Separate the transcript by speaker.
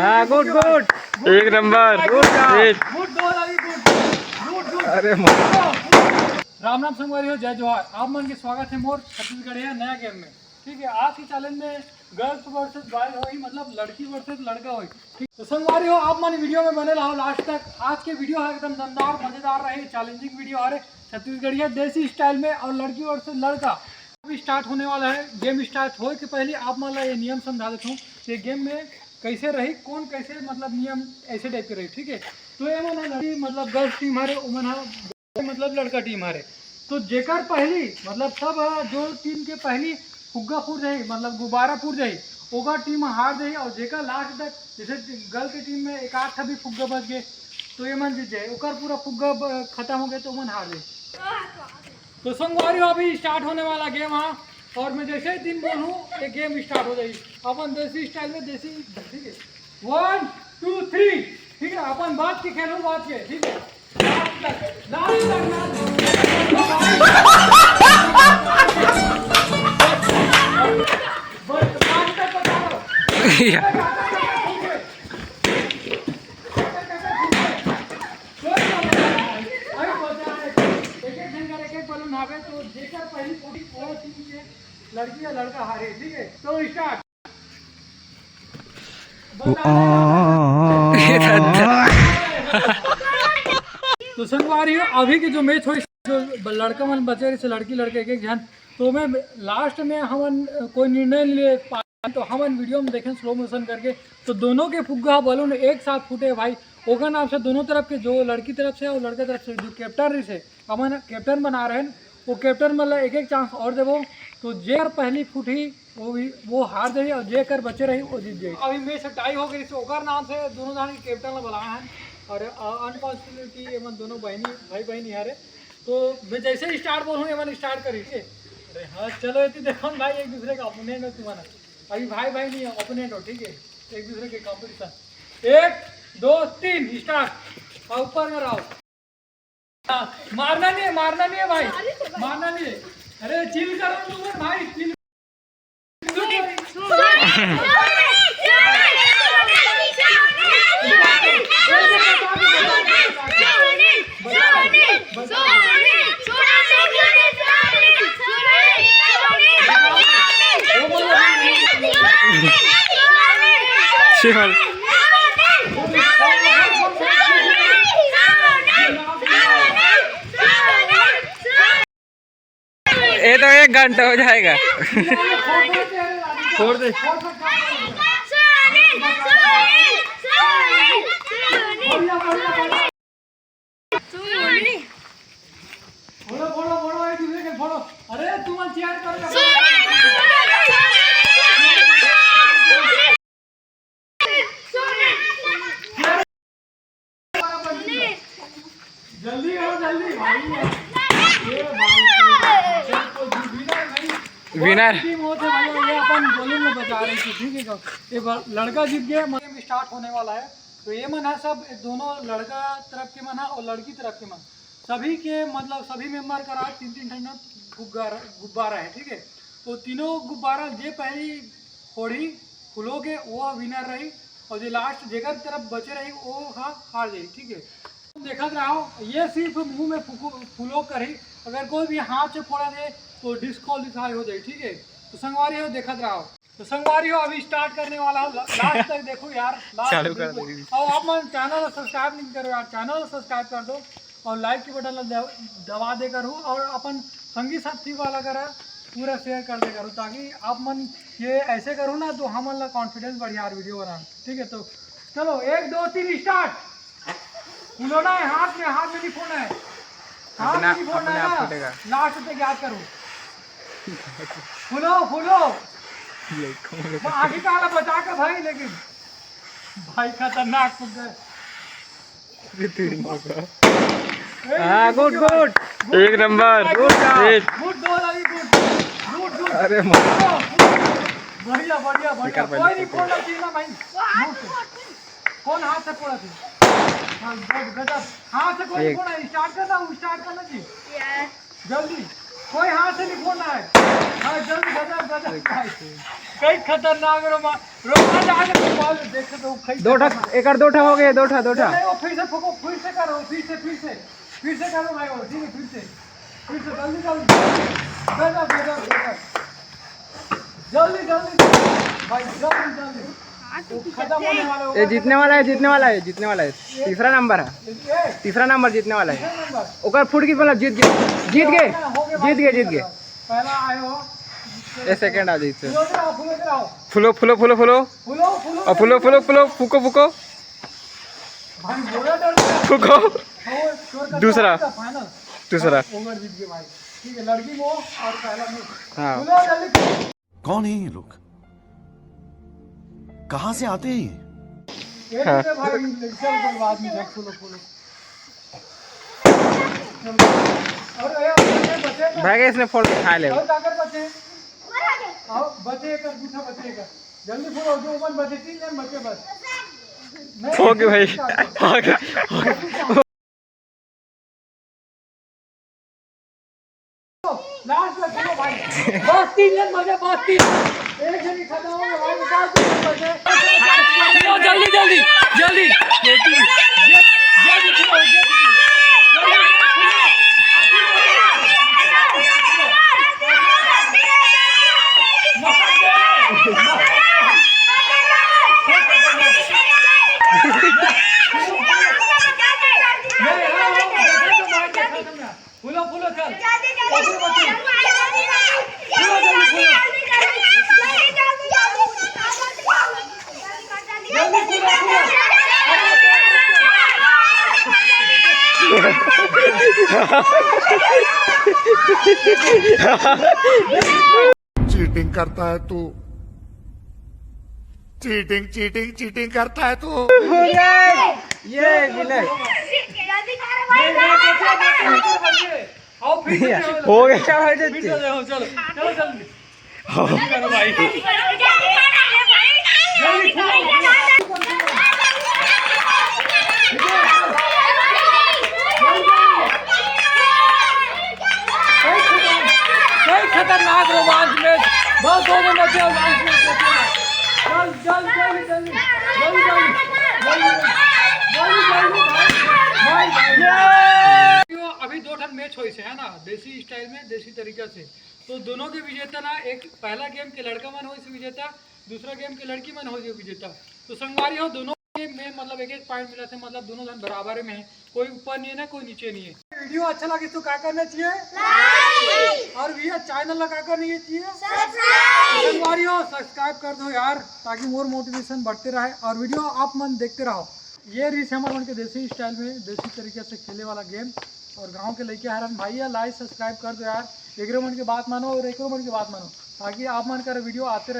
Speaker 1: हाँ good good एक number good. अरे
Speaker 2: राम राम संगवारी हो, जय जोहार। आप मन के स्वागत है मोर छत्तीसगढ़ है नया गेम में। ठीक है, आज की चैलेंज में गर्ल्स वर्सेस बॉयज हो, मतलब लड़की वर्सेस लड़का हो। ठीक, तो संगवारी हो आप मन वीडियो में बने रहो लास्ट तक। आज के वीडियो है एकदम दमदार मजेदार रहे, चैलेंजिंग वीडियो आ रहे छत्तीसगढ़िया देसी स्टाइल में, और लड़की वर्सेस लड़का अभी स्टार्ट होने वाला है। गेम स्टार्ट हो के पहले आप मान ला ये नियम समझा देता हूँ कि गेम में कैसे रही, कौन कैसे मतलब नियम ऐसे टाइप के रही। ठीक है, तो ये मन लड़की मतलब गर्ल्स टीम हारे, मतलब लड़का टीम हारे। तो जेकर पहली मतलब सब जो टीम के पहली फुग्गा फूट जाए, मतलब गुब्बारा फूट जाए, ओकर टीम हार जाए। और जेकर लास्ट तक जैसे गर्ल के टीम में एक आध भी फुग्गा बच गए तो ये मन जीत जाए, ओकर पूरा फुग्गा खत्म हो गया तो मन हार जाए। तो संगवारी अभी स्टार्ट होने वाला गेम है, और मैं जैसे ही दिन बोलूँ ये गेम स्टार्ट हो जाएगी अपन देसी स्टाइल में, देसी। ठीक है, 1 2 3। ठीक है, अपन बात की खेलूँ, बात के। ठीक है, तो जेकर पहली पोटी और टीम के लड़की या लड़का हारे। ठीक है, तो स्टार्ट। तो संगवारी हो अभी की जो मैच हो, जो लड़का मन बचे से लड़की लड़के एक जन, तो मैं लास्ट में हम कोई निर्णय ले पाए तो हम वीडियो में देखें स्लो मोशन करके, तो दोनों के फुग्गा बलून एक साथ फूटे भाई। ओका नाम से दोनों तरफ के, जो लड़की तरफ से और लड़का तरफ से जो कैप्टन रही से हम कैप्टन बना रहे हैं, वो कैप्टन मतलब एक एक चांस और देवो। तो जेकर पहली फूटी वो हार जाए, और जेकर बचे रही वो जीत जाए। अभी मैच टाई हो गई, ओकर नाम से दोनों जान कैप्टन बुलाया है, और अनफॉर्चुनेटली एमन दोनों भाई बहनी हारे। तो मैं जैसे ही स्टार्ट बोलूँ एमन स्टार्ट करी। अरे हाँ चलो, ये देखो भाई एक दूसरे का अपोनेंट हो तुम्हारा, अभी भाई नहीं है, अपोनेंट हो। ठीक है, एक दूसरे के कॉम्पिटिशन। 1 2 3 स्टार्ट। और ऊपर में रहो, मारना नहीं है भाई, मारना नहीं है। अरे चिल करो तुम भाई, चिल।
Speaker 1: ये तो 1 घंटा हो जाएगा। छोड़ दे।
Speaker 2: अरे तुम चेयर कर जल्दी करो, जल्दी भाई।
Speaker 1: विनर
Speaker 2: टीम होते भाई, ये अपन बॉलिंग में बचा रही थी। ठीक है, ये लड़का जीत गया, गेम स्टार्ट होने वाला है। तो ये मन है सब दोनों लड़का तरफ के मन है और लड़की तरफ के मन, सभी के मतलब सभी मेंबर का 3-3 ठंडा गुब्बारा है। ठीक है, तो तीनों गुब्बारा जे पहली फोड़ी फूलोगे वो विनर रही, और जो लास्ट जेकर तरफ बचे रही वो हार गई। ठीक है, देखा रहो, ये सिर्फ मुंह में फूलो कर ही, अगर कोई भी हाथ से फोड़ा दे तो डिस्क्वालीफाई हो जाए। ठीक है, तो संगवारी हो देखा रहो। तो संगवारी हो अभी स्टार्ट करने वाला हो, लास्ट तक देखो यार,
Speaker 1: चालू कर दो।
Speaker 2: और आप मन चैनल सब्सक्राइब नहीं करो यार, चैनल सब्सक्राइब कर दो और लाइक की बटन दबा दे करूँ, और अपन संगी साथी वाला करा पूरा शेयर कर दे करूँ, ताकि आप मन ये ऐसे करूँ ना तो हम मन कॉन्फिडेंस बढ़िया वीडियो बना। ठीक है, तो चलो 1 2 3 स्टार्ट। फूलोना है, हाथ में नहीं फोड़ना है, हाथ में नहीं फोड़ना है ना, लास्ट तक याद करो। फूलो आगे का बचा के भाई, लेकिन भाई खतरनाक फूल गए।
Speaker 1: हाँ गुड गुड एक नंबर गुड। अरे
Speaker 2: बढ़िया कोई नहीं फोड़ना चाहिए ना भाई। कौन हाथ से फोड़ा थी? गजब, हाथ से कोई फोड़ा है, स्टार्ट करना चाहिए जल्दी, कोई हाथ से नहीं फोड़ना है। हाँ भाई जल्दी गजब भाई कई खतरनाक रोमा आगे बॉल देख तो कई
Speaker 1: दो ठा एक और दो ठा हो गए, दो ठा
Speaker 2: नहीं वो फिर से फुको, फिर से करो, फिर से करो भाई, वो ठीक है, फिर से जल्दी भाई जल्दी खत्म होने वाला
Speaker 1: ये जीतने वाला है। तीसरा नंबर जीतने वाला है। ओकर फुट की मतलब जीत गए।
Speaker 2: पहला आए हो
Speaker 1: ये सेकंड आ जीत
Speaker 2: फुलो
Speaker 1: फुलो फुको
Speaker 2: भाई बोला डर
Speaker 1: फुको दूसरा
Speaker 2: ओवर जीत गए भाई, ठीक है, लड़की वो और पहला मैं।
Speaker 1: हाँ
Speaker 2: फुलो जल्दी
Speaker 3: कौन है ये लोग, कहाँ से आते हैं ये?
Speaker 2: भाई चल बाद में देख फुलो और बचे
Speaker 1: भाई इसने फोन खा ले।
Speaker 2: और ताकत बचे आओ बचे एक दूसरा बचे एक जल्दी फुलो जो ऊपर बचे 3 जन बचे बस
Speaker 1: हो गए भाई
Speaker 2: लास्ट में फुलो भाई बस 3 जन बचे, बस 3 एक जन ही खत्म हो गया भाई, बस 3 बचे जल्दी फुलो चल
Speaker 3: चीटिंग करता है तू, चीटिंग करता है तू।
Speaker 1: ये विनर
Speaker 2: आओ फिर से
Speaker 1: हो गया भाई
Speaker 2: फिर से देखो, चलो जल्दी करो भाई कई खतरनाक रोमांच में बस 2 दिन बचे और लास्ट में जल्दी अभी 2 ठन मैच हुई से है ना, देसी स्टाइल में देसी तरीका से, तो दोनों के विजेता ना, एक पहला गेम के लड़का मन हो इस विजेता, दूसरा गेम के लड़की मन हो जो विजेता। तो संगवारी हो दोनों गेम में मतलब एक पॉइंट मिला थे, मतलब दोनों जन बराबर में है, कोई ऊपर नहीं है ना कोई नीचे नहीं है। वीडियो अच्छा लगे तो क्या करना चाहिए और भैया चैनल लगा कर नहीं चाहिए संगवारी हो सब्सक्राइब कर दो यार, ताकि और मोटिवेशन बढ़ते रहे और वीडियो आप मन देखते रहो। ये रीस हमारे मन के देसी स्टाइल में देसी तरीके से खेले वाला गेम और गांव के लड़के हैरान भाई यार लाइक सब्सक्राइब कर दो यार, एक मन की बात मानो और एक मन की बात मानो, ताकि आप मन कर वीडियो आते रहे।